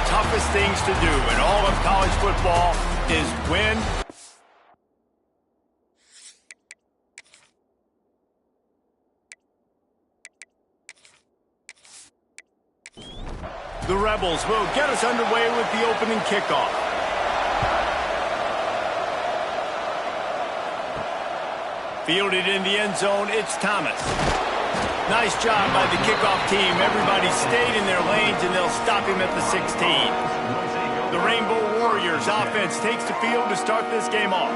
the toughest things to do in all of college football is win. The Rebels will get us underway with the opening kickoff. Fielded in the end zone, it's Thomas. Nice job by the kickoff team. Everybody stayed in their lanes, and they'll stop him at the 16. The Rainbow Warriors offense takes the field to start this game off.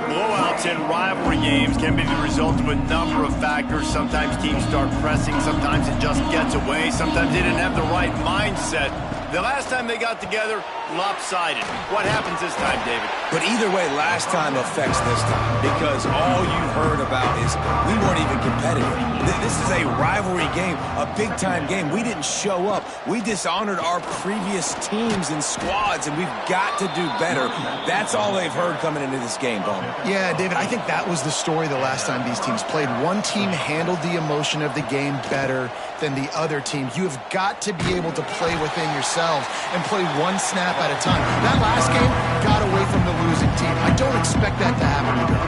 Blowouts in rivalry games can be the result of a number of factors. Sometimes teams start pressing. Sometimes it just gets away. Sometimes they didn't have the right mindset. The last time they got together, lopsided. What happens this time, David? But either way, last time affects this time, because all you've heard about is we weren't even competitive. This is a rivalry game, a big-time game. We didn't show up. We dishonored our previous teams and squads, and we've got to do better. That's all they've heard coming into this game, Bowman. Yeah, David, I think that was the story the last time these teams played. One team handled the emotion of the game better than the other team. You have got to be able to play within yourself and play one snap at a time. That last game got away from the losing team. I don't expect that to happen again.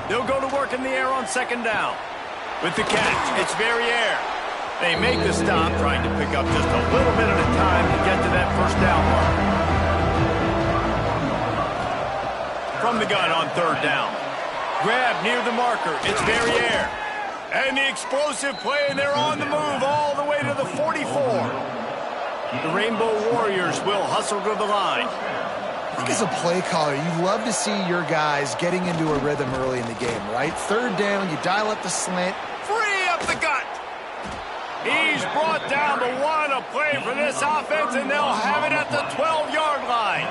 They'll go to work in the air on second down. With the catch, it's Verrier. They make the stop, trying to pick up just a little bit at a time to get to that first down mark. From the gun on third down. Grab near the marker, it's Verrier. And the explosive play, and they're on the move all the way to the 44. The Rainbow Warriors will hustle to the line. I think as a play caller, you love to see your guys getting into a rhythm early in the game, right? Third down, you dial up the slant. Free up the gut. He's brought down to one a play for this offense, and they'll have it at the 12-yard line.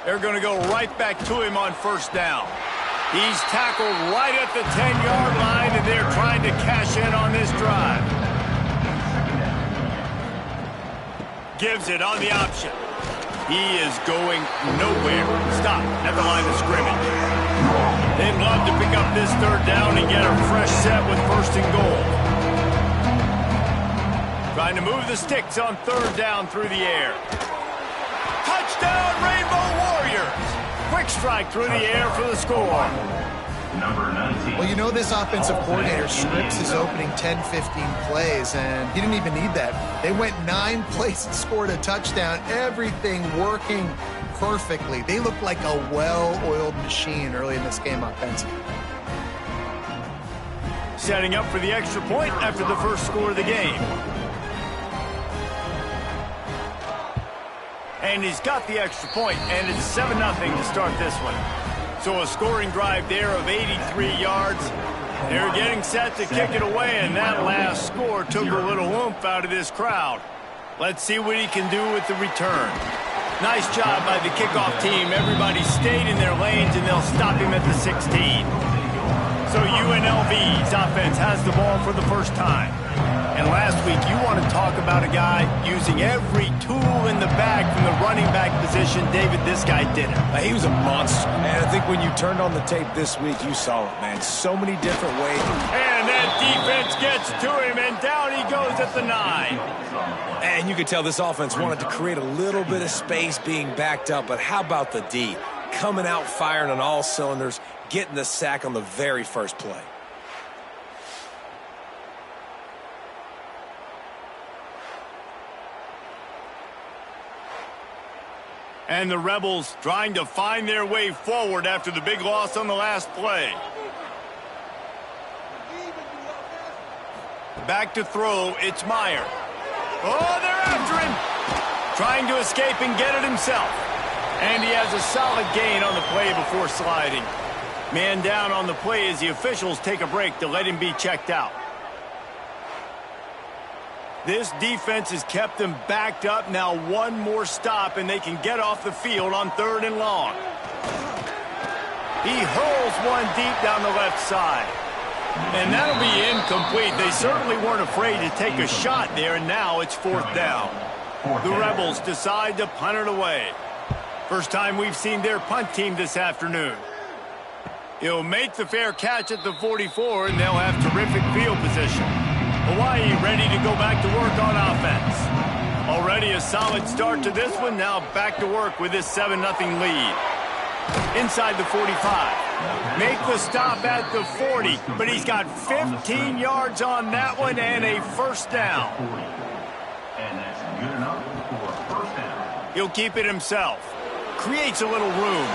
They're going to go right back to him on first down. He's tackled right at the 10-yard line, and they're trying to cash in on this drive. Gives it on the option. He is going nowhere. Stop at the line of scrimmage. They'd love to pick up this third down and get a fresh set with first and goal. Trying to move the sticks on third down through the air. Touchdown, Rainbow Warriors! Quick strike through the air for the score. Number 19. Well, you know this offensive coordinator scripts his opening 10-15 plays, and he didn't even need that. They went 9 plays and scored a touchdown. Everything working perfectly. They looked like a well-oiled machine early in this game offensively. Setting up for the extra point after the first score of the game. And he's got the extra point, and it's 7-0 to start this one. So a scoring drive there of 83 yards. They're getting set to kick it away, and that last score took a little oomph out of this crowd. Let's see what he can do with the return. Nice job by the kickoff team. Everybody stayed in their lanes, and they'll stop him at the 16. So UNLV's offense has the ball for the first time. And last week, you want to talk about a guy using every tool in the bag from the running back position. David, this guy did it. He was a monster. And I think when you turned on the tape this week, you saw it, man. So many different ways. And that defense gets to him, and down he goes at the 9. And you could tell this offense wanted to create a little bit of space being backed up, but how about the D? Coming out firing on all cylinders, getting the sack on the very first play. And the Rebels trying to find their way forward after the big loss on the last play. Back to throw, it's Meyer. Oh, they're after him. Trying to escape and get it himself. And he has a solid gain on the play before sliding. Man down on the play as the officials take a break to let him be checked out. This defense has kept them backed up. Now one more stop, and they can get off the field on third and long. He hurls one deep down the left side. And that'll be incomplete. They certainly weren't afraid to take a shot there, and now it's fourth down. The Rebels decide to punt it away. First time we've seen their punt team this afternoon. He'll make the fair catch at the 44, and they'll have terrific field position. Hawaii ready to go back to work on offense. Already a solid start to this one. Now back to work with this 7-0 lead. Inside the 45. Make the stop at the 40, but he's got 15 yards on that one and a first down. And that's good enough for a first down. He'll keep it himself. Creates a little room.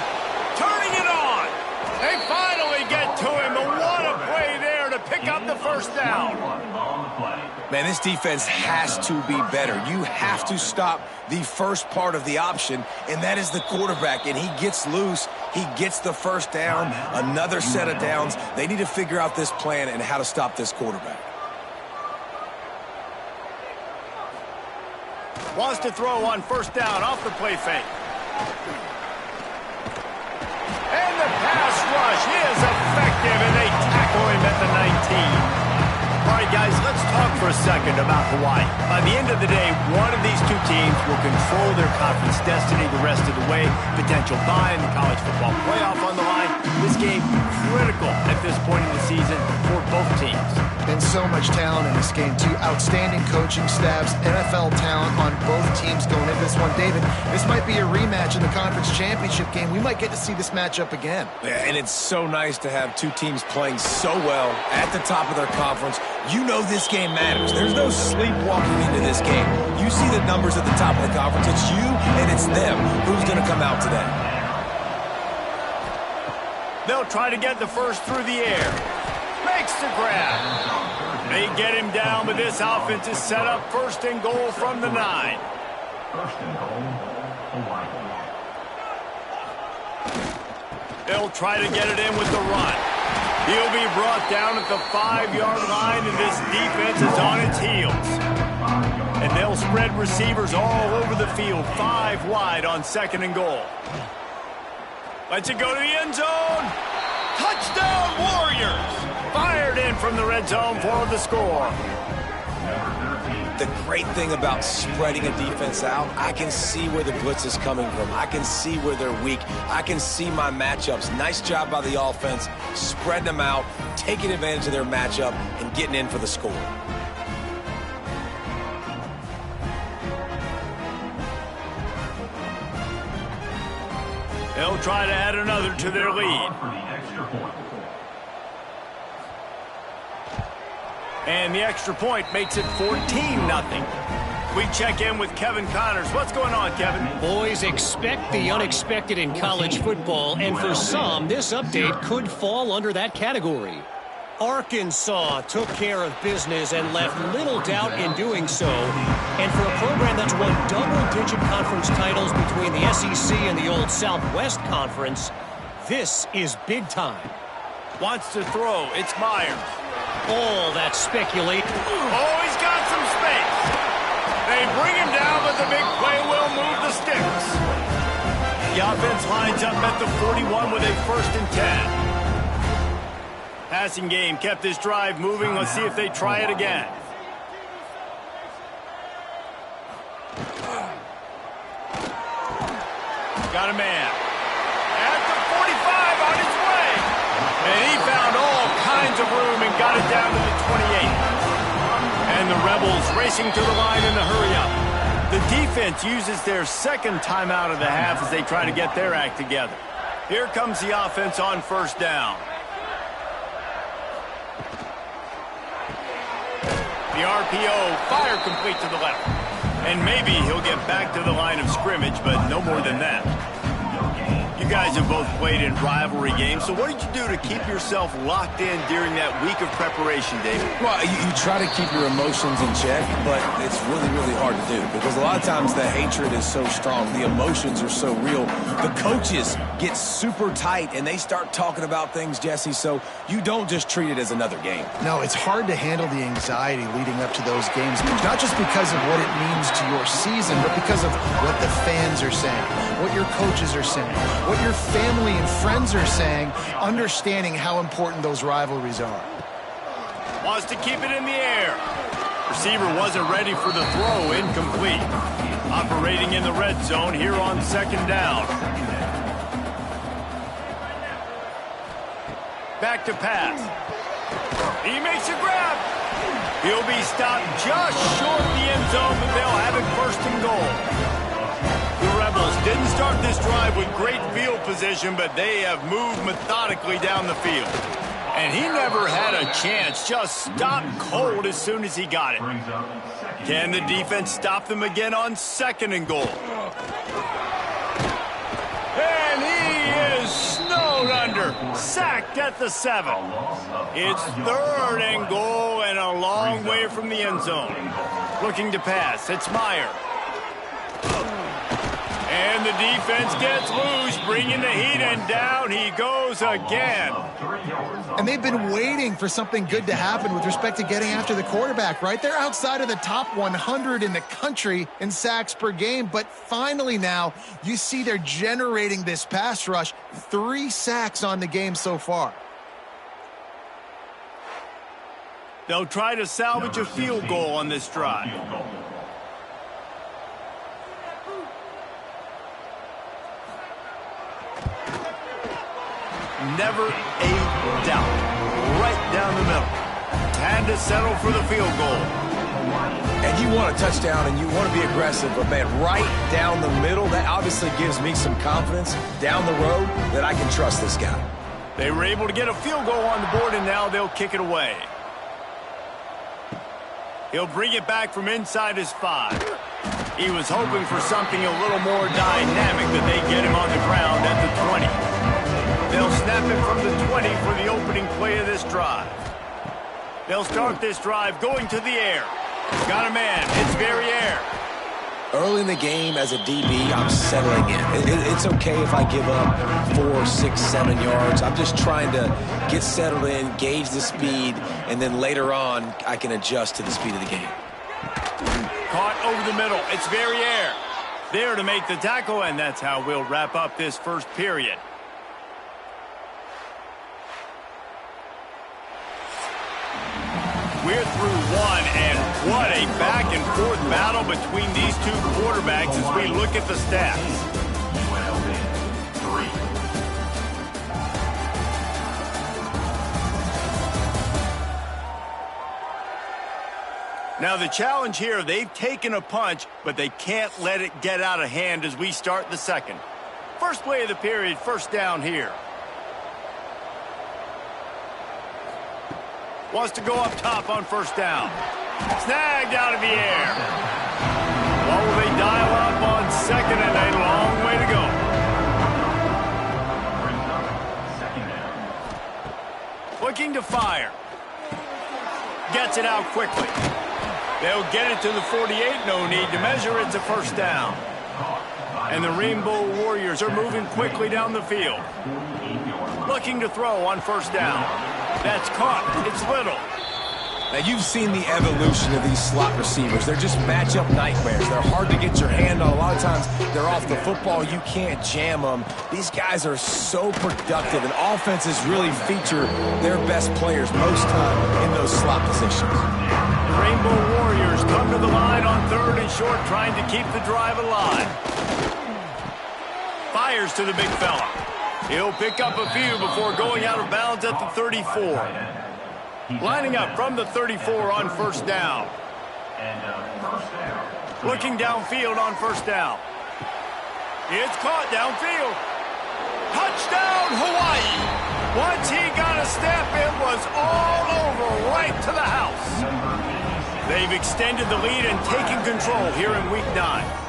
Turning it on. They finally get to him. And what a play there to pick up the first down. Man, this defense has to be better. You have to stop the first part of the option, and that is the quarterback. And he gets loose. He gets the first down. Another set of downs. They need to figure out this plan and how to stop this quarterback. Wants to throw on first down off the play fake. And the pass rush is effective, and they tackle him at the 19. All right, guys, let's talk for a second about Hawaii. By the end of the day, one of these two teams will control their conference destiny the rest of the way. Potential bye in the college football playoff on the line. This game critical at this point in the season for both teams. And so much talent in this game, too. Outstanding coaching staffs, NFL talent on both teams going into this one. David, this might be a rematch in the conference championship game. We might get to see this matchup again. Yeah, and it's so nice to have two teams playing so well at the top of their conference. You know this game matters. There's no sleepwalking into this game. You see the numbers at the top of the conference. It's you and it's them. Who's going to come out today? They'll try to get the first through the air. Makes the grab. They get him down, but this offense is set up first and goal from the 9. First and goal, Hawaii. They'll try to get it in with the run. He'll be brought down at the 5-yard line, and this defense is on its heels. And they'll spread receivers all over the field, 5 wide on 2nd and goal. Lets it go to the end zone. Touchdown, Warriors! Fired in from the red zone for the score. The great thing about spreading a defense out, I can see where the blitz is coming from. I can see where they're weak. I can see my matchups. Nice job by the offense, spreading them out, taking advantage of their matchup, and getting in for the score. They'll try to add another to their lead. And the extra point makes it 14-0. We check in with Kevin Connors. What's going on, Kevin? Boys, expect the unexpected in college football, and for some, this update could fall under that category. Arkansas took care of business and left little doubt in doing so. And for a program that's won double-digit conference titles between the SEC and the old Southwest Conference, this is big time. Wants to throw. It's Myers. All that speculate. Oh, he's got some space. They bring him down, but the big play will move the sticks. The offense lines up at the 41 with a 1st and 10. Passing game kept this drive moving. Let's see if they try it again. Got a man. At the 45 on his way. And he found all kinds of room and got it down to the 28. And the Rebels racing to the line in the hurry-up. The defense uses their 2nd timeout of the half as they try to get their act together. Here comes the offense on 1st down. The RPO, fire complete to the left. And maybe he'll get back to the line of scrimmage, but no more than that. You guys have both played in rivalry games, so what did you do to keep yourself locked in during that week of preparation, David? Well, you try to keep your emotions in check, but it's really, really hard to do because a lot of times the hatred is so strong. The emotions are so real. The coaches get super tight, and they start talking about things, Jesse, so you don't just treat it as another game. No, it's hard to handle the anxiety leading up to those games, not just because of what it means to your season, but because of what the fans are saying, what your coaches are saying, what your family and friends are saying, understanding how important those rivalries are. Wants to keep it in the air. Receiver wasn't ready for the throw, incomplete. Operating in the red zone here on 2nd down. Back to pass. He makes a grab. He'll be stopped just short of the end zone, but they'll have it first and goal. The Rebels didn't start this drive with great field position, but they have moved methodically down the field. And he never had a chance, just stopped cold as soon as he got it. Can the defense stop them again on second and goal? And he is snowed under, sacked at the 7. It's third and goal and a long way from the end zone. Looking to pass, it's Meyer. And the defense gets loose, bringing the heat, and down he goes again. And they've been waiting for something good to happen with respect to getting after the quarterback, right? They're outside of the top 100 in the country in sacks per game, but finally now you see they're generating this pass rush. 3 sacks on the game so far. They'll try to salvage a field goal on this drive. Never a doubt. Right down the middle. Time to settle for the field goal. And you want a touchdown and you want to be aggressive, but man, right down the middle, that obviously gives me some confidence down the road that I can trust this guy. They were able to get a field goal on the board, and now they'll kick it away. He'll bring it back from inside his 5. He was hoping for something a little more dynamic, but they get him on the ground at the 20. They'll snap it from the 20 for the opening play of this drive. They'll start this drive going to the air. Got a man. It's Verrier. Early in the game as a DB, I'm settling in. It's okay if I give up 4, 6, 7 yards. I'm just trying to get settled in, gauge the speed, and then later on, I can adjust to the speed of the game. Caught over the middle. It's Verrier. There to make the tackle, and that's how we'll wrap up this first period. We're through one, and what a back-and-forth battle between these two quarterbacks as we look at the stats. UNLV, 3. Now the challenge here, they've taken a punch, but they can't let it get out of hand as we start the second. First play of the period, first down here. Wants to go up top on first down. Snagged out of the air. What will they dial up on second, and a long way to go. Looking to fire. Gets it out quickly. They'll get it to the 48. No need to measure. It's a first down. And the Rainbow Warriors are moving quickly down the field. Looking to throw on first down. That's caught. It's Little. Now, you've seen the evolution of these slot receivers. They're just matchup nightmares. They're hard to get your hand on. A lot of times, they're off the football. You can't jam them. These guys are so productive, and offenses really feature their best players most time in those slot positions. The Rainbow Warriors come to the line on third and short, trying to keep the drive alive. Fires to the big fella. He'll pick up a few before going out of bounds at the 34. Lining up from the 34 on first down. Looking downfield on first down. It's caught downfield. Touchdown, Hawaii. Once he got a step, it was all over right to the house. They've extended the lead and taken control here in Week 9.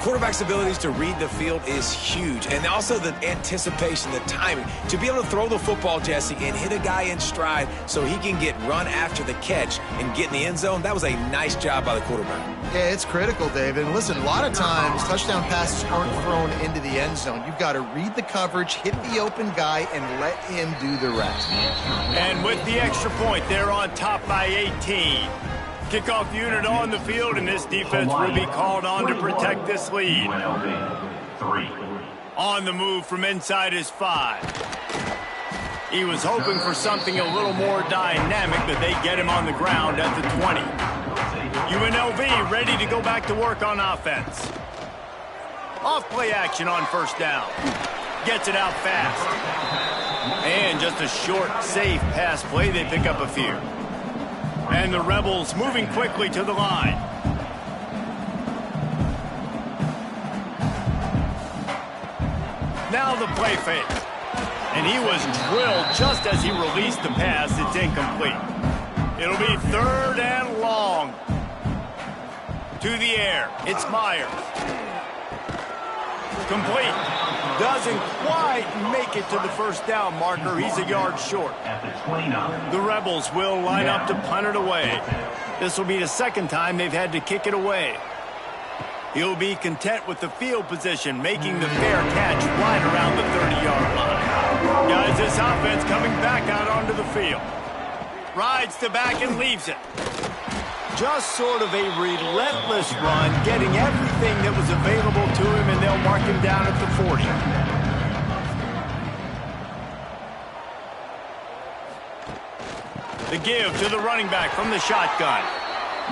Quarterback's abilities to read the field is huge, and also the anticipation, the timing. To be able to throw the football, Jesse, and hit a guy in stride so he can get run after the catch and get in the end zone, that was a nice job by the quarterback. Yeah, it's critical, David. And listen, a lot of times touchdown passes aren't thrown into the end zone. You've got to read the coverage, hit the open guy, and let him do the rest. And with the extra point, they're on top by 18. Kickoff unit on the field, and this defense will be called on to protect this lead. On the move from inside his 5. He was hoping for something a little more dynamic, but they get him on the ground at the 20. UNLV ready to go back to work on offense. Off play action on first down. Gets it out fast. And just a short, safe pass play. They pick up a few. And the Rebels moving quickly to the line. Now the play fake. And he was drilled just as he released the pass. It's incomplete. It'll be 3rd and long. To the air. It's Myers. Complete. Doesn't quite make it to the first down marker. He's a yard short. The Rebels will line up to punt it away. This will be the second time they've had to kick it away. He'll be content with the field position, making the fair catch right around the 30-yard line. Guys, this offense coming back out onto the field. Rides the back and leaves it. Just sort of a relentless run, getting everything that was available to him, and they'll mark him down at the 40. The give to the running back from the shotgun.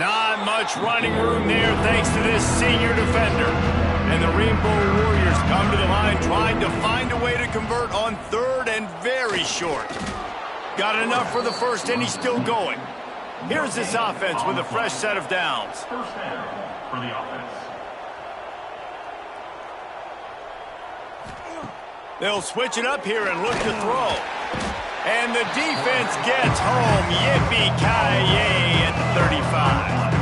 Not much running room there thanks to this senior defender. And the Rainbow Warriors come to the line trying to find a way to convert on 3rd and very short. Got enough for the first, and he's still going. Here's this offense with a fresh set of downs. First down for the offense. They'll switch it up here and look to throw. And the defense gets home. Yippee-ki-yay at the 35.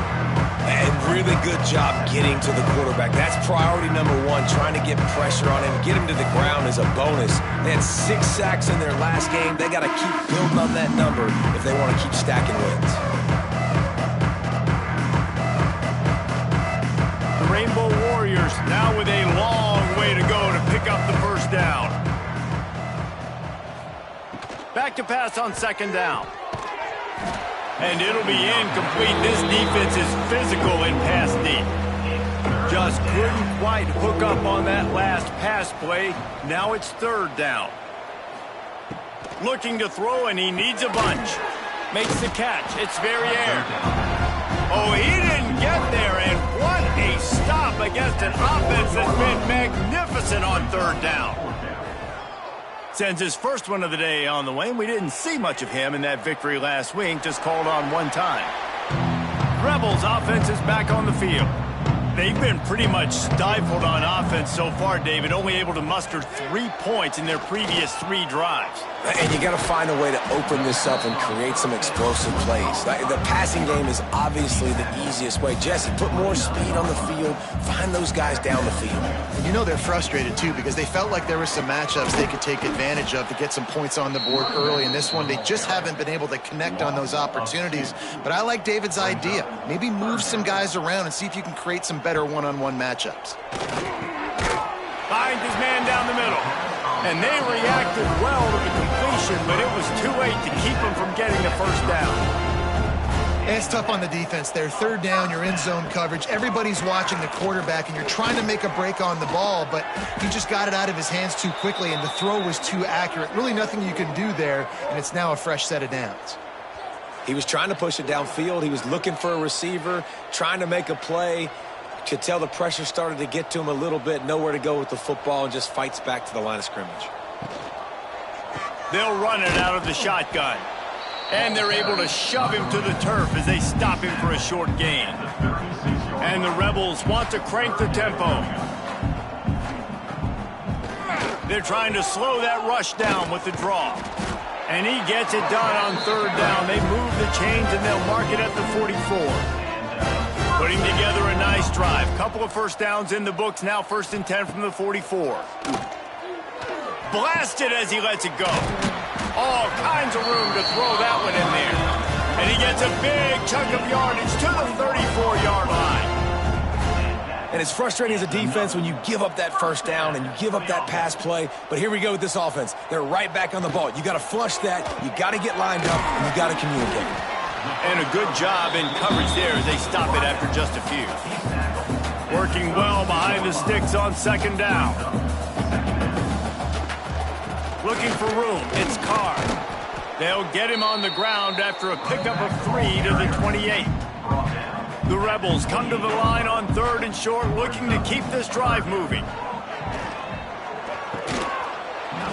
And really good job getting to the quarterback. That's priority number 1, trying to get pressure on him. Get him to the ground is a bonus. They had 6 sacks in their last game. They got to keep building on that number if they want to keep stacking wins. The Rainbow Warriors now with a long way to go to pick up the first down. Back to pass on 2nd down. And it'll be incomplete. This defense is physical in pass deep. Just couldn't quite hook up on that last pass play. Now it's 3rd down. Looking to throw, and he needs a bunch. Makes the catch. It's Verrier. Oh, he didn't get there, and what a stop against an offense that's been magnificent on 3rd down. Sends his first one of the day on the way, and we didn't see much of him in that victory last week, just called on 1 time. Rebels offense is back on the field. They've been pretty much stifled on offense so far, David, only able to muster 3 points in their previous 3 drives. And you got to find a way to open this up and create some explosive plays. The passing game is obviously the easiest way. Jesse, put more speed on the field. Find those guys down the field. And you know they're frustrated, too, because they felt like there were some matchups they could take advantage of to get some points on the board early. In this one, they just haven't been able to connect on those opportunities. But I like David's idea. Maybe move some guys around and see if you can create some better one-on-one matchups. Finds his man down the middle. And they reacted well to the completion, but it was too late to keep him from getting the first down. And it's tough on the defense there. 3rd down, you're in zone coverage. Everybody's watching the quarterback, and you're trying to make a break on the ball, but he just got it out of his hands too quickly, and the throw was too accurate. Really nothing you can do there, and it's now a fresh set of downs. He was trying to push it downfield. He was looking for a receiver, trying to make a play. Could tell the pressure started to get to him a little bit. Nowhere to go with the football, and just fights back to the line of scrimmage. They'll run it out of the shotgun. And they're able to shove him to the turf as they stop him for a short gain. And the Rebels want to crank the tempo. They're trying to slow that rush down with the draw. And he gets it done on 3rd down. They move the chains, and they'll mark it at the 44. Putting together a nice drive. Couple of first downs in the books. Now 1st and 10 from the 44. Blasted as he lets it go. All kinds of room to throw that one in there. And he gets a big chunk of yardage to the 34-yard line. And it's frustrating as a defense when you give up that first down and you give up that pass play. But here we go with this offense. They're right back on the ball. You got to flush that. You got to get lined up, and you got to communicate. And a good job in coverage there as they stop it after just a few. Working well behind the sticks on 2nd down. Looking for room. It's Carr. They'll get him on the ground after a pickup of 3 to the 28. The Rebels come to the line on 3rd and short, looking to keep this drive moving.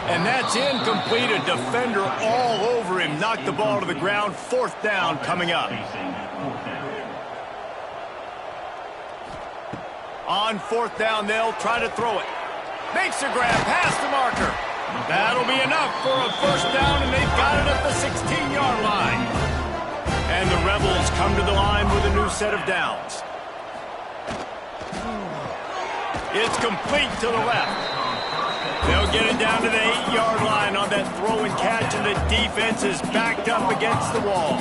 And that's incomplete. A defender all over him. Knocked the ball to the ground. 4th down coming up. On 4th down, they'll try to throw it. Makes a grab past the marker. That'll be enough for a 1st down, and they've got it at the 16-yard line. And the Rebels come to the line with a new set of downs. It's complete to the left. They'll get it down to the 8-yard line on that throw and catch, and the defense is backed up against the wall.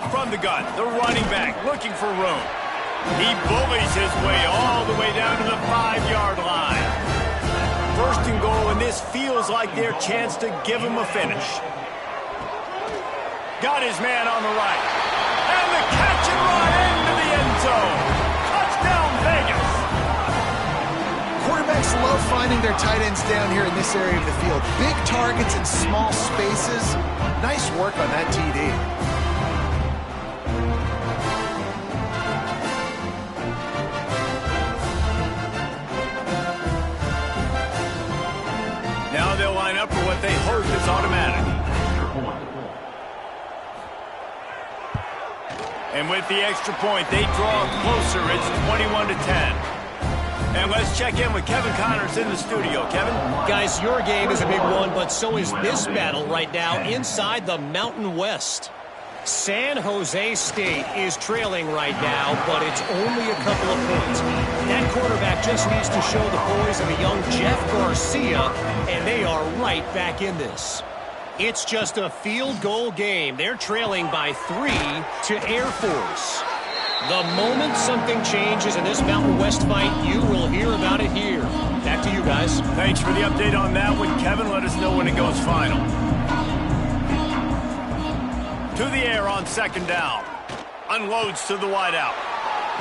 From the gun, the running back looking for room. He bullies his way all the way down to the 5-yard line. 1st and goal, and this feels like their chance to give him a finish. Got his man on the right. And the catch and run into the end zone. Touchdown, Vegas. Quarterbacks love finding their tight ends down here in this area of the field. Big targets in small spaces. Nice work on that TD. Now they'll line up for what they hope is automatic. And with the extra point, they draw closer. It's 21-10. And let's check in with Kevin Connors in the studio. Kevin? Guys, your game is a big one, but so is this battle right now inside the Mountain West. San Jose State is trailing right now, but it's only a couple of points. That quarterback just needs to show the poise of a young Jeff Garcia, and they are right back in this. It's just a field goal game. They're trailing by 3 to Air Force. The moment something changes in this Mountain West fight, you will hear about it here. Back to you guys. Thanks for the update on that one, Kevin. Let us know when it goes final. To the air on 2nd down. Unloads to the wideout.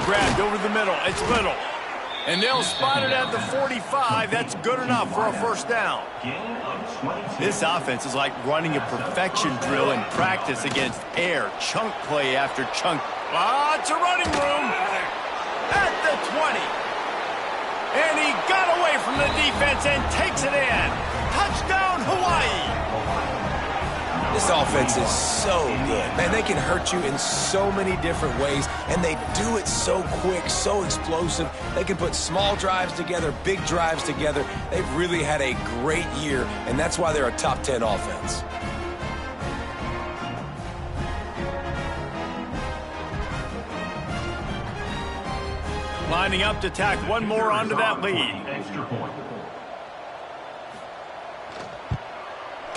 Grabbed over the middle. It's Little. And they'll spot it at the 45. That's good enough for a 1st down. This offense is like running a perfection drill in practice against air. Chunk play after chunk. Lots of running room. At the 20. And he got away from the defense and takes it in. Touchdown, Hawaii. This offense is so good. Man, they can hurt you in so many different ways, and they do it so quick, so explosive. They can put small drives together, big drives together. They've really had a great year, and that's why they're a top 10 offense. Lining up to tack one more onto that lead.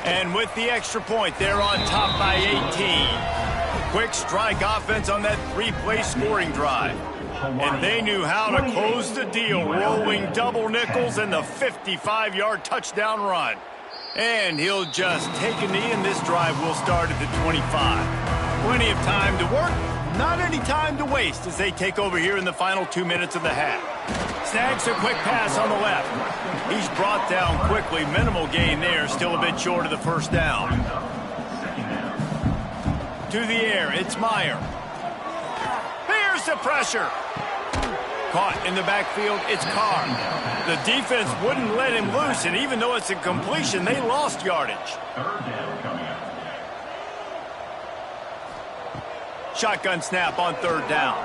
And with the extra point, they're on top by 18. Quick strike offense on that 3-play scoring drive. And they knew how to close the deal, rolling double nickels and the 55-yard touchdown run. And he'll just take a knee, and this drive will start at the 25. Plenty of time to work, not any time to waste as they take over here in the final 2 minutes of the half. Snags a quick pass on the left. He's brought down quickly. Minimal gain there. Still a bit short of the 1st down. To the air. It's Meyer. Here's the pressure. Caught in the backfield. It's Carr. The defense wouldn't let him loose, and even though it's a completion, they lost yardage. Shotgun snap on 3rd down.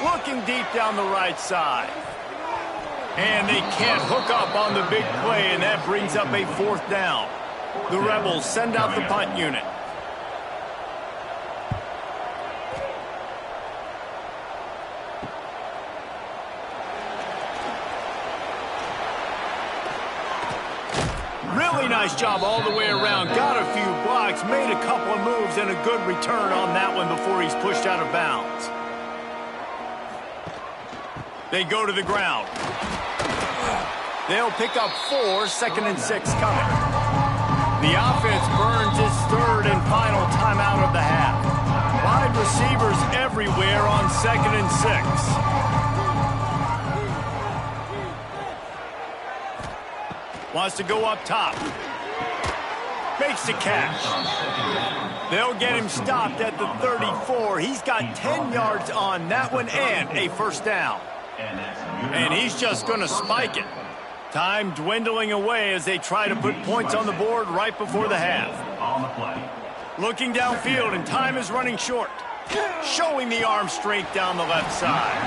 Looking deep down the right side. And they can't hook up on the big play, and that brings up a 4th down. The Rebels send out the punt unit. Really nice job all the way around. Got a few blocks, made a couple of moves, and a good return on that one before he's pushed out of bounds. They go to the ground. They'll pick up 4, 2nd and 6 coming. The offense burns its 3rd and final timeout of the half. Wide receivers everywhere on 2nd and 6. Wants to go up top. Makes the catch. They'll get him stopped at the 34. He's got 10 yards on that one and a 1st down. And he's just going to spike it. Time dwindling away as they try to put points on the board right before the half. On the play. Looking downfield, and time is running short. Showing the arm strength down the left side.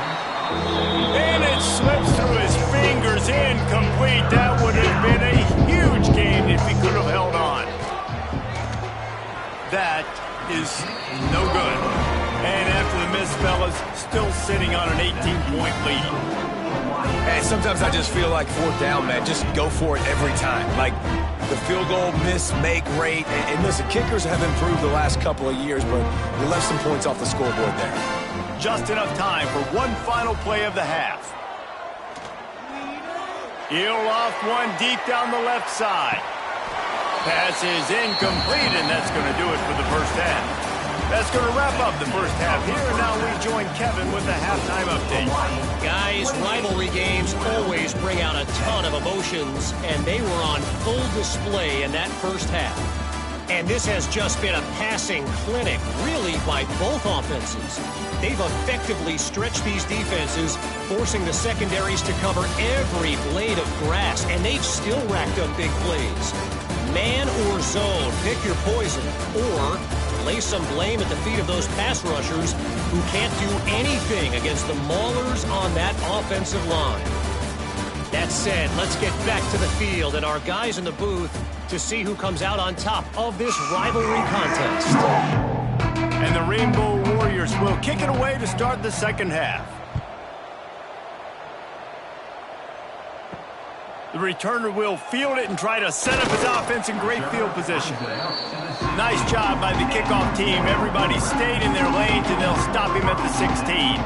And it slips through his fingers, incomplete. That would have been a huge gain if he could have held on. That is no good. And after the miss, fellas, still sitting on an 18-point lead. And sometimes I just feel like fourth down, man. Just go for it every time. Like the field goal miss, make rate. And listen, kickers have improved the last couple of years, but we left some points off the scoreboard there. Just enough time for one final play of the half. He'll loft one deep down the left side. Pass is incomplete, and that's going to do it for the first half. That's going to wrap up the first half here, and now we join Kevin with the halftime update. Guys, rivalry games always bring out a ton of emotions, and they were on full display in that first half. And this has just been a passing clinic, really, by both offenses. They've effectively stretched these defenses, forcing the secondaries to cover every blade of grass, and they've still racked up big plays. Man or zone, pick your poison, or lay some blame at the feet of those pass rushers who can't do anything against the maulers on that offensive line. That said, let's get back to the field and our guys in the booth to see who comes out on top of this rivalry contest. And the Rainbow Warriors will kick it away to start the second half. The returner will field it and try to set up his offense in great field position. Nice job by the kickoff team. Everybody stayed in their lanes, and they'll stop him at the 16.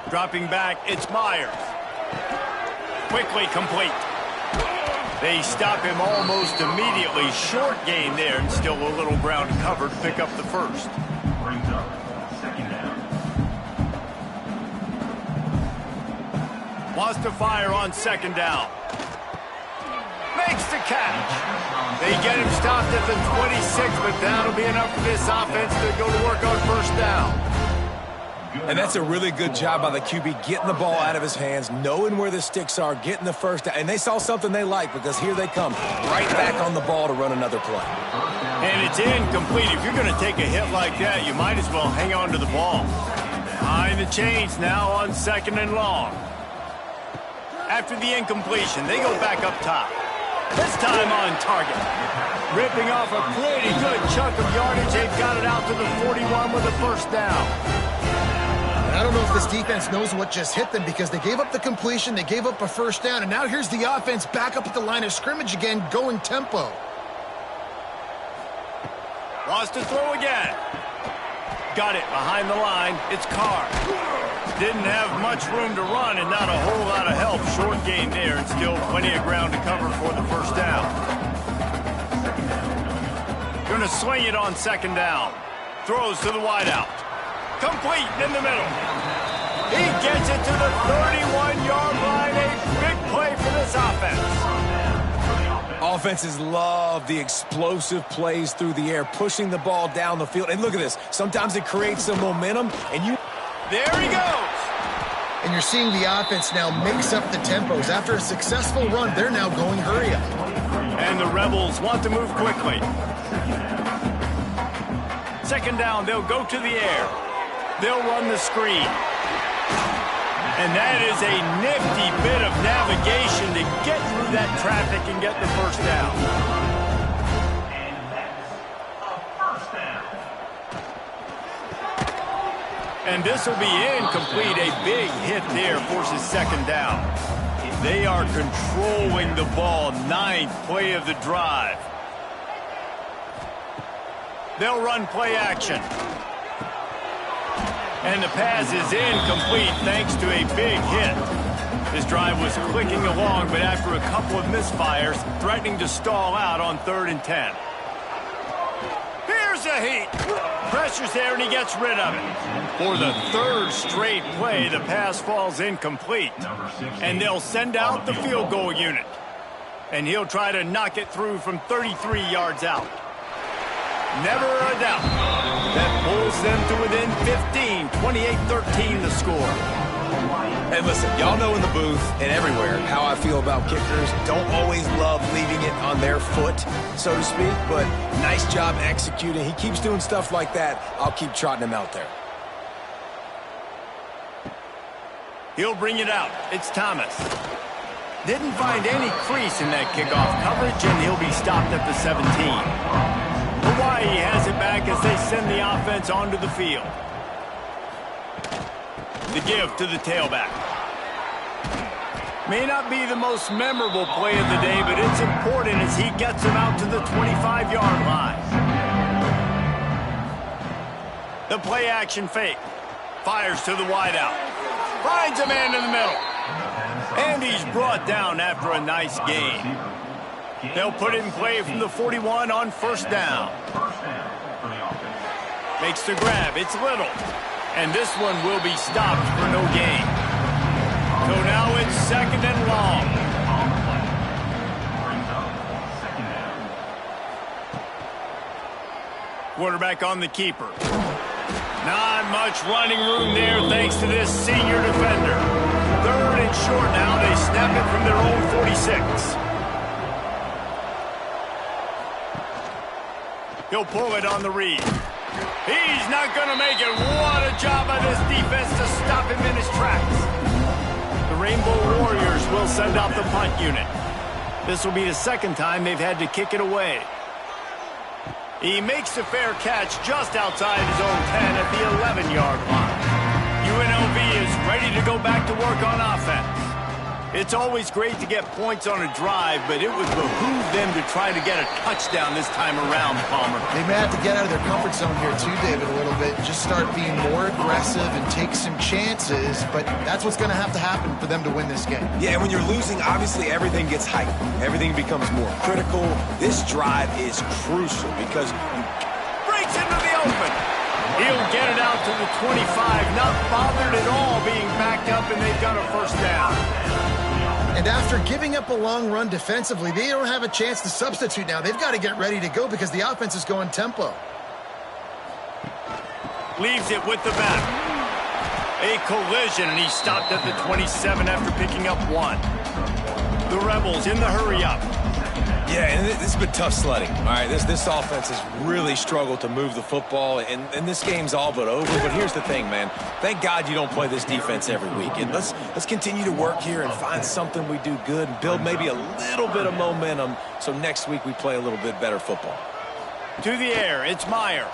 Dropping back, it's Myers. Quickly complete. They stop him almost immediately. Short gain there, and still a little ground cover to pick up the first. Brings up second down. Wants to fire on second down. Makes the catch. They get him stopped at the 26, but that'll be enough for this offense to go to work on first down. And that's a really good job by the QB, getting the ball out of his hands, knowing where the sticks are, getting the first down. And they saw something they like, because here they come, right back on the ball to run another play. And it's incomplete. If you're going to take a hit like that, you might as well hang on to the ball. Behind the chains now on second and long. After the incompletion, they go back up top. This time on target. Ripping off a pretty good chunk of yardage. They've got it out to the 41 with a first down. I don't know if this defense knows what just hit them, because they gave up the completion, they gave up a first down, and now here's the offense back up at the line of scrimmage again, going tempo. Wants to throw again. Got it behind the line. It's Carr. Didn't have much room to run and not a whole lot of help. Short gain there, and still plenty of ground to cover for the first down. Going to swing it on second down. Throws to the wideout. Complete in the middle. He gets it to the 31-yard line. A big play for this offense. Offenses love the explosive plays through the air, pushing the ball down the field. And look at this. Sometimes it creates some momentum, and you... There he goes. And you're seeing the offense now mix up the tempos. After a successful run, they're now going hurry up. And the Rebels want to move quickly. Second down, they'll go to the air. They'll run the screen. And that is a nifty bit of navigation to get through that traffic and get the first down. And that's a first down. And this will be incomplete. A big hit there forces second down. They are controlling the ball. 9th play of the drive. They'll run play action. And the pass is incomplete thanks to a big hit. This drive was clicking along, but after a couple of misfires, threatening to stall out on 3rd and 10. Here's a heat. Pressure's there, and he gets rid of it. For the 3rd straight play, the pass falls incomplete. And they'll send out the field goal unit. And he'll try to knock it through from 33 yards out. Never a doubt. That pulls them to within 15, 28-13 the score. And listen, y'all know in the booth and everywhere how I feel about kickers. Don't always love leaving it on their foot, so to speak, but nice job executing. He keeps doing stuff like that. I'll keep trotting him out there. He'll bring it out. It's Thomas. Didn't find any crease in that kickoff coverage, and he'll be stopped at the 17. Hawaii has it back as they send the offense onto the field. The give to the tailback. May not be the most memorable play of the day, but it's important as he gets him out to the 25-yard line. The play action fake. Fires to the wideout. Finds a man in the middle. And he's brought down after a nice gain. They'll put it in play from the 41 on first down. Makes the grab. It's Little. And this one will be stopped for no gain. So now it's second and long. Quarterback on the keeper. Not much running room there thanks to this senior defender. Third and short now. They snap it from their own 46. He'll pull it on the read. He's not going to make it. What a job by this defense to stop him in his tracks. The Rainbow Warriors will send out the punt unit. This will be the second time they've had to kick it away. He makes a fair catch just outside his own 10 at the 11-yard line. UNLV is ready to go back to work on offense. It's always great to get points on a drive, but it would behoove them to try to get a touchdown this time around, Palmer. They may have to get out of their comfort zone here too, David, a little bit. Just start being more aggressive and take some chances, but that's what's going to happen for them to win this game. Yeah, and when you're losing, obviously everything gets heightened. Everything becomes more critical. This drive is crucial because breaks into the open. He'll get it out to the 25, not bothered at all being backed up, and they've got a first down. And after giving up a long run defensively, they don't have a chance to substitute now. They've got to get ready to go because the offense is going tempo. Leaves it with the back. A collision, and he stopped at the 27 after picking up one. The Rebels in the hurry-up. Yeah, and this has been tough sledding. All right, this offense has really struggled to move the football, and this game's all but over. But here's the thing, man. Thank God you don't play this defense every week. And let's continue to work here and find something we do good and build maybe a little bit of momentum so next week we play a little bit better football. To the air, it's Meyer.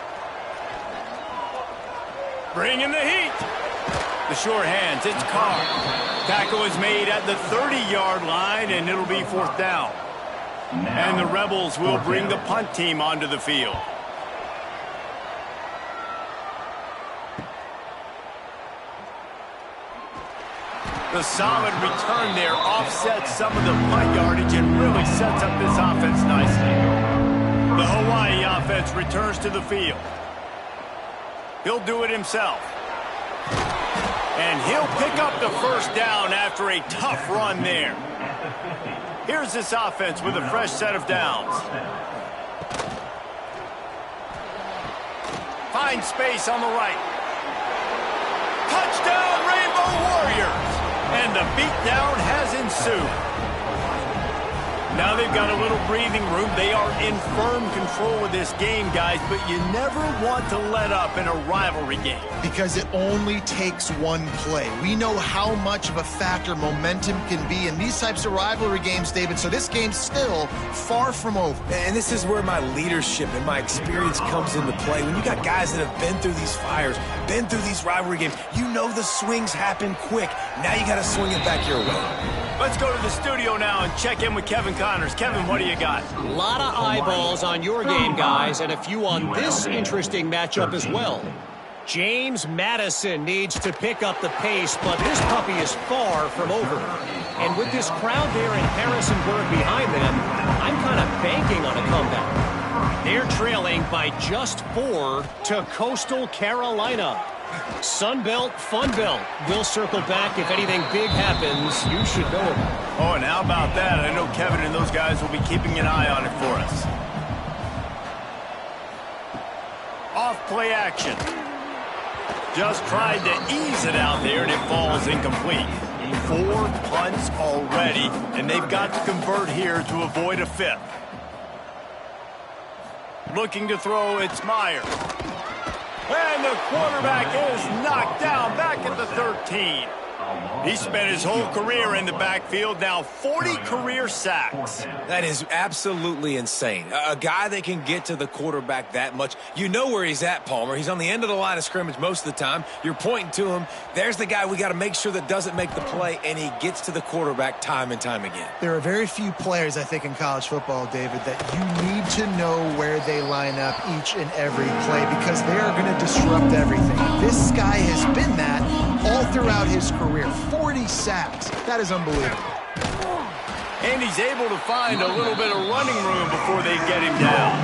Bringing the heat. The sure hands, it's Carr. Tackle is made at the 30-yard line, and it'll be fourth down. And the Rebels will bring the punt team onto the field. The solid return there offsets some of the punt yardage and really sets up this offense nicely. The Hawaii offense returns to the field. He'll do it himself. And he'll pick up the first down after a tough run there. Here's this offense with a fresh set of downs. Finds space on the right. Touchdown, Rainbow Warriors! And the beatdown has ensued. Now they've got a little breathing room. They are in firm control of this game, guys, but you never want to let up in a rivalry game. Because it only takes one play. We know how much of a factor momentum can be in these types of rivalry games, David, so this game's still far from over. And this is where my leadership and my experience comes into play. When you got guys that have been through these fires, been through these rivalry games, you know the swings happen quick. Now you got to swing it back your way. Let's go to the studio now and check in with Kevin Connors. Kevin, what do you got? A lot of eyeballs on your game, guys, and a few on this interesting matchup as well. James Madison needs to pick up the pace, but this puppy is far from over. And with this crowd there in Harrisonburg behind them, I'm kind of banking on a comeback. They're trailing by just 4 to Coastal Carolina. Sunbelt, Funbelt. We'll circle back if anything big happens. You should know about. Oh, and how about that? I know Kevin and those guys will be keeping an eye on it for us. Off play action. Just tried to ease it out there, and it falls incomplete. 4 punts already, and they've got to convert here to avoid a 5th. Looking to throw, it's Meyer. And the quarterback is knocked down back at the 13. He spent his whole career in the backfield, now 40 career sacks. That is absolutely insane. A guy that can get to the quarterback that much. You know where he's at, Palmer. He's on the end of the line of scrimmage most of the time. You're pointing to him. There's the guy we got to make sure that doesn't make the play, and he gets to the quarterback time and time again. There are very few players, I think, in college football, David, that you need to know where they line up each and every play because they are going to disrupt everything. This guy has been that all throughout his career. 40 sacks. That is unbelievable. And he's able to find a little bit of running room before they get him down.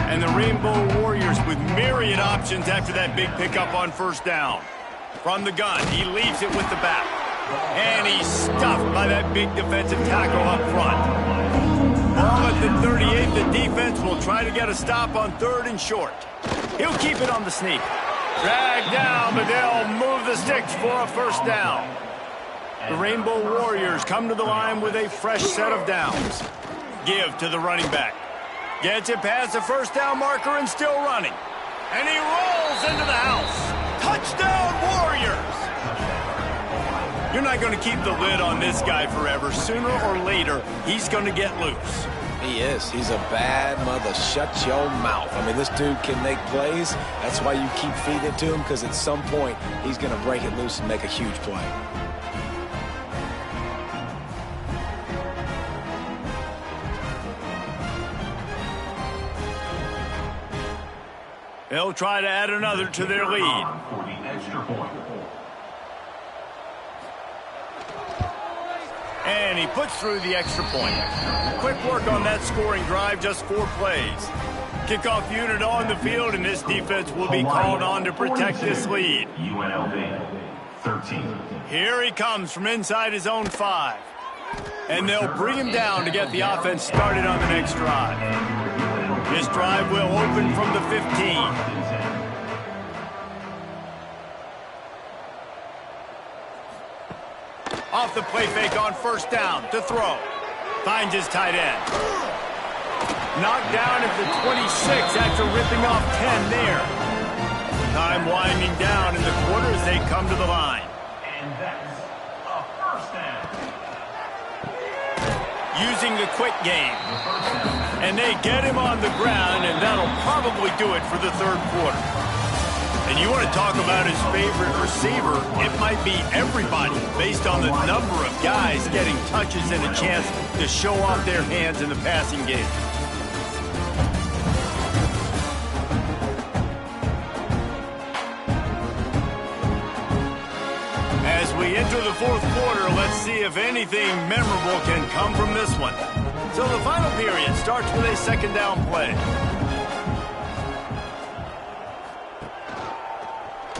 And the Rainbow Warriors with myriad options after that big pickup on first down. From the gun, he leaves it with the back. And he's stuffed by that big defensive tackle up front. Ball at the 38, the defense will try to get a stop on 3rd and short. He'll keep it on the sneak. Dragged down, but they'll move the sticks for a first down. The Rainbow Warriors come to the line with a fresh set of downs. Give to the running back. Gets it past the first down marker and still running. And he rolls into the house. Touchdown, Warriors! You're not going to keep the lid on this guy forever. Sooner or later, he's going to get loose. He is. He's a bad mother. Shut your mouth. I mean, this dude can make plays. That's why you keep feeding it to him, because at some point, he's going to break it loose and make a huge play. They'll try to add another to their lead. For the extra point. And he puts through the extra point. Quick work on that scoring drive, just 4 plays. Kickoff unit on the field, and this defense will be called on to protect this lead. UNLV 13. Here he comes from inside his own 5. And they'll bring him down to get the offense started on the next drive. This drive will open from the 15. Off the play fake on first down to throw. Finds his tight end. Knocked down at the 26 after ripping off 10 there. Time winding down in the quarter as they come to the line. And that's a first down. Using the quick game. And they get him on the ground, and that'll probably do it for the 3rd quarter. And you want to talk about his favorite receiver, it might be everybody based on the number of guys getting touches and a chance to show off their hands in the passing game. As we enter the 4th quarter, let's see if anything memorable can come from this one. So the final period starts with a 2nd down play.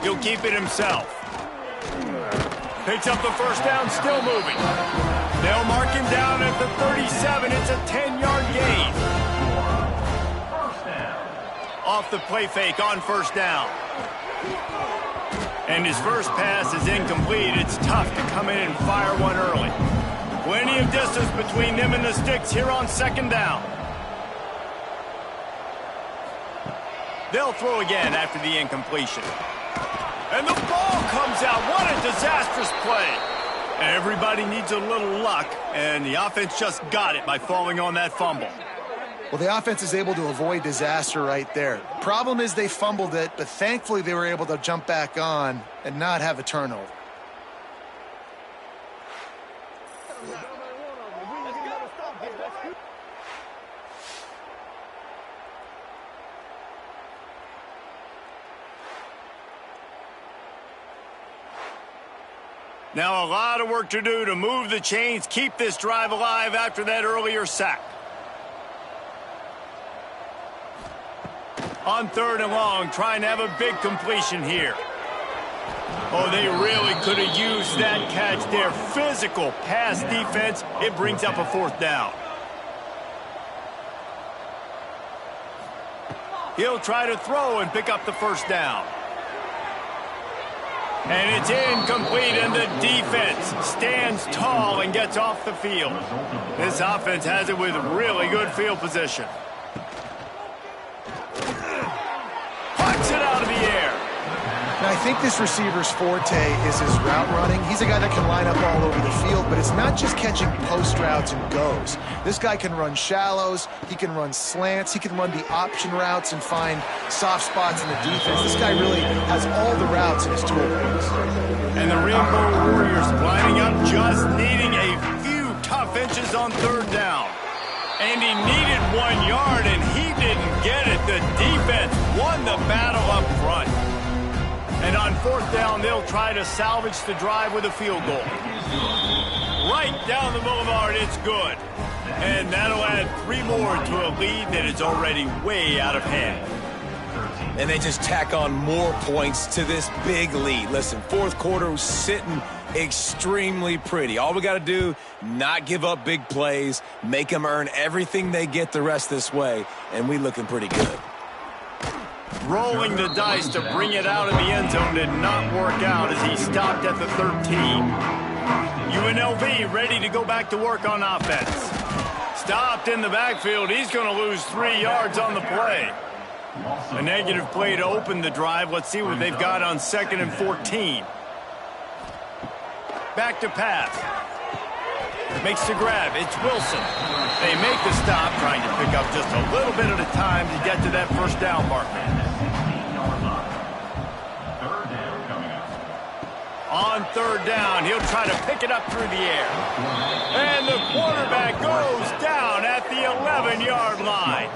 He'll keep it himself. Picks up the first down, still moving. They'll mark him down at the 37. It's a 10-yard gain. Off the play fake on first down. And his first pass is incomplete. It's tough to come in and fire one early. Plenty of distance between them and the sticks here on 2nd down. They'll throw again after the incompletion. And the ball comes out. What a disastrous play. Everybody needs a little luck, and the offense just got it by falling on that fumble. Well, the offense is able to avoid disaster right there. Problem is they fumbled it, but thankfully they were able to jump back on and not have a turnover. Now a lot of work to do to move the chains, keep this drive alive after that earlier sack. On 3rd and long, trying to have a big completion here. Oh, they really could have used that catch there. Physical pass defense. It brings up a 4th down. He'll try to throw and pick up the first down. And it's incomplete, and the defense stands tall and gets off the field. This offense has it with really good field position. Puts it out of the air. Now, I think this receiver's forte is his route running. He's a guy that can line up all over the field, but it's not just catching post routes and goes. This guy can run shallows, he can run slants, he can run the option routes and find soft spots in the defense. This guy really has all the routes in his toolbox. And the Rainbow Warriors lining up, just needing a few tough inches on third down. And he needed 1 yard, and he didn't get it. The defense won the battle up front. And on fourth down, they'll try to salvage the drive with a field goal. Right down the boulevard, it's good. And that'll add 3 more to a lead that is already way out of hand. And they just tack on more points to this big lead. Listen, fourth quarter was sitting extremely pretty. All we got to do, not give up big plays, make them earn everything they get the rest this way, and we looking pretty good. Rolling the dice to bring it out of the end zone did not work out as he stopped at the 13. UNLV ready to go back to work on offense. Stopped in the backfield. He's going to lose 3 yards on the play. A negative play to open the drive. Let's see what they've got on 2nd and 14. Back to pass. Makes the grab. It's Wilson. They make the stop, trying to pick up just a little bit at a time to get to that first down marker. On third down, he'll try to pick it up through the air. And the quarterback goes down at the 11-yard line.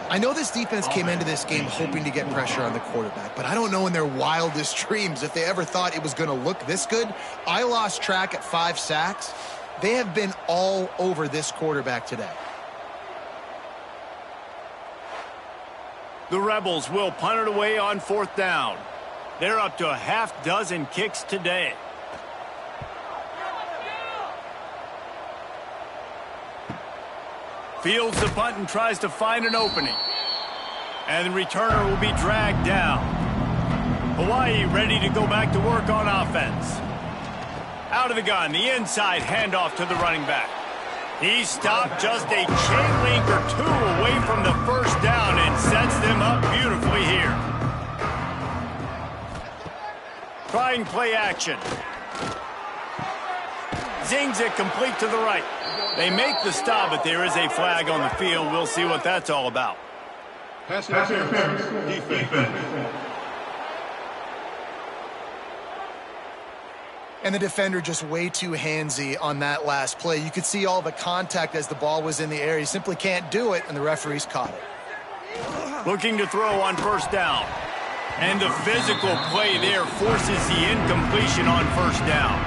I know this defense came into this game hoping to get pressure on the quarterback, but I don't know in their wildest dreams if they ever thought it was going to look this good. I lost track at 5 sacks. They have been all over this quarterback today. The Rebels will punt it away on fourth down. They're up to a half-dozen kicks today. Fields the punt and tries to find an opening. And the returner will be dragged down. Hawaii ready to go back to work on offense. Out of the gun, the inside handoff to the running back. He stopped just a chain link or 2 away from the first down and sets them up beautifully here. Trying play action. Zings it complete to the right. They make the stop, but there is a flag on the field. We'll see what that's all about. Pass interference. Defense. And the defender just way too handsy on that last play. You could see all the contact as the ball was in the air. He simply can't do it, and the referees caught it. Looking to throw on first down. And the physical play there forces the incompletion on first down.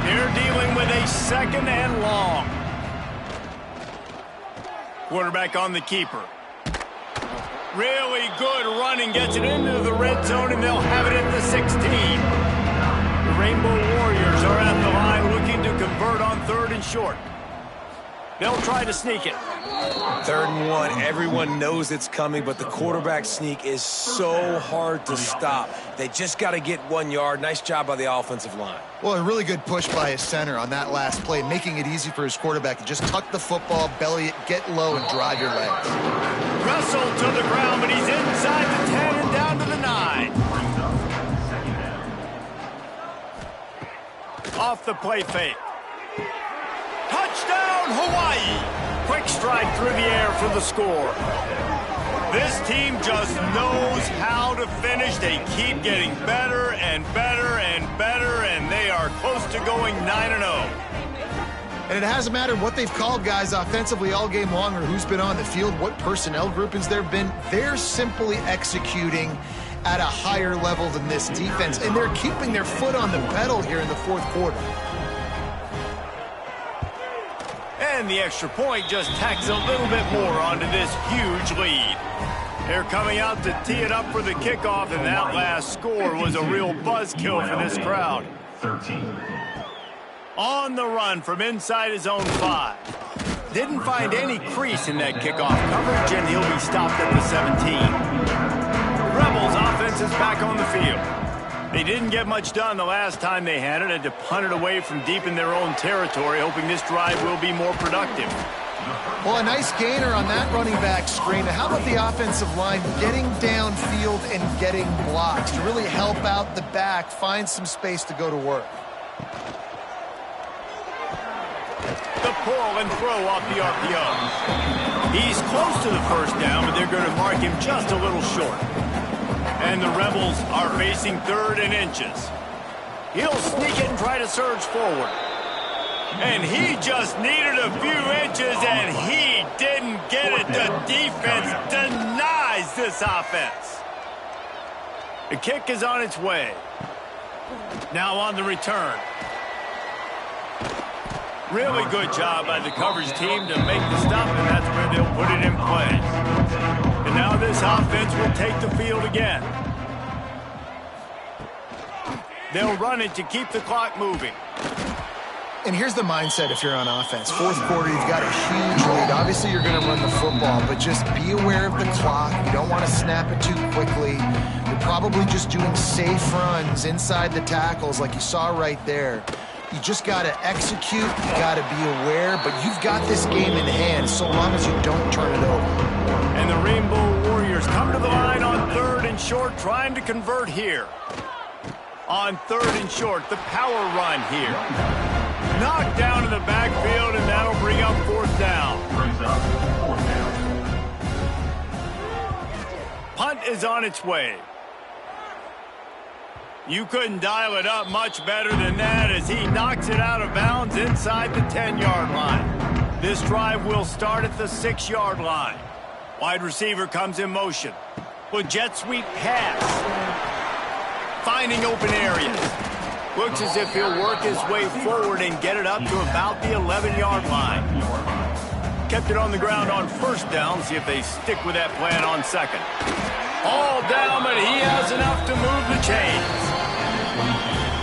They're dealing with a 2nd and long. Quarterback on the keeper. Really good running, gets it into the red zone, and they'll have it at the 16. The Rainbow Warriors are at the line looking to convert on 3rd and short. They'll try to sneak it. 3rd and 1, everyone knows it's coming, but the quarterback sneak is so hard to stop. They just got to get 1 yard. Nice job by the offensive line. Well, a really good push by his center on that last play, making it easy for his quarterback to just tuck the football, belly it, get low, and drive your legs. Wrestled to the ground, but he's inside the 10 and down to the 9. Off the play fake. Touchdown, Hawaii! Quick stride through the air for the score. This team just knows how to finish. They keep getting better and better and better, and they are close to going 9-0. And it hasn't mattered what they've called guys offensively all game long or who's been on the field, what personnel groupings there have been. They're simply executing at a higher level than this defense, and they're keeping their foot on the pedal here in the fourth quarter. And the extra point just tacks a little bit more onto this huge lead. They're coming out to tee it up for the kickoff, and that last score was a real buzzkill for this crowd. 13. On the run from inside his own 5. Didn't find any crease in that kickoff coverage, and he'll be stopped at the 17. Rebels offense is back on the field. They didn't get much done the last time they had it. Had to punt it away from deep in their own territory, hoping this drive will be more productive. Well, a nice gainer on that running back screen. How about the offensive line getting downfield and getting blocks to really help out the back, find some space to go to work? The pull and throw off the RPO. He's close to the first down, but they're going to mark him just a little short. And the Rebels are facing 3rd and inches. He'll sneak it and try to surge forward. And he just needed a few inches, and he didn't get it. The defense denies this offense. The kick is on its way. Now on the return. Really good job by the coverage team to make the stop, and that's where they'll put it in play. And now this offense will take the field again. They'll run it to keep the clock moving. And here's the mindset if you're on offense. 4th quarter, you've got a huge lead. Obviously, you're going to run the football, but just be aware of the clock. You don't want to snap it too quickly. You're probably just doing safe runs inside the tackles like you saw right there. You just got to execute. You got to be aware, but you've got this game in hand so long as you don't turn it over. And the Rainbow Warriors come to the line on 3rd and short, trying to convert here. On 3rd and short, the power run here. Knocked down in the backfield, and that'll bring up 4th down. Punt is on its way. You couldn't dial it up much better than that as he knocks it out of bounds inside the 10-yard line. This drive will start at the 6-yard line. Wide receiver comes in motion. With jet sweep pass. Finding open areas. Looks as if he'll work his way forward and get it up to about the 11-yard line. Kept it on the ground on 1st down. See if they stick with that plan on 2nd. All down, but he has enough to move the chains.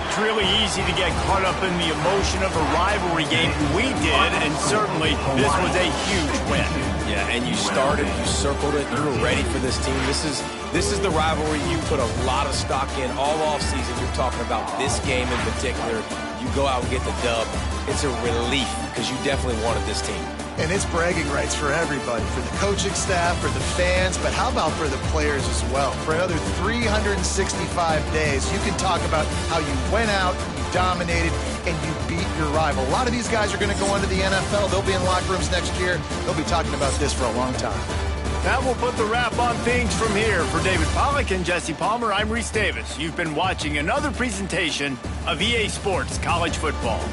It's really easy to get caught up in the emotion of a rivalry game. We did, and certainly this was a huge win. Yeah, and you started, you circled it, you were ready for this team. This is the rivalry you put a lot of stock in all offseason. You're talking about this game in particular. You go out and get the dub. It's a relief because you definitely wanted this team. And it's bragging rights for everybody, for the coaching staff, for the fans, but how about for the players as well? For another 365 days, you can talk about how you went out, you dominated, and you beat your rival. A lot of these guys are going to go on to the NFL. They'll be in locker rooms next year. They'll be talking about this for a long time. That will put the wrap on things from here. For David Pollack and Jesse Palmer, I'm Reese Davis. You've been watching another presentation of EA Sports College Football.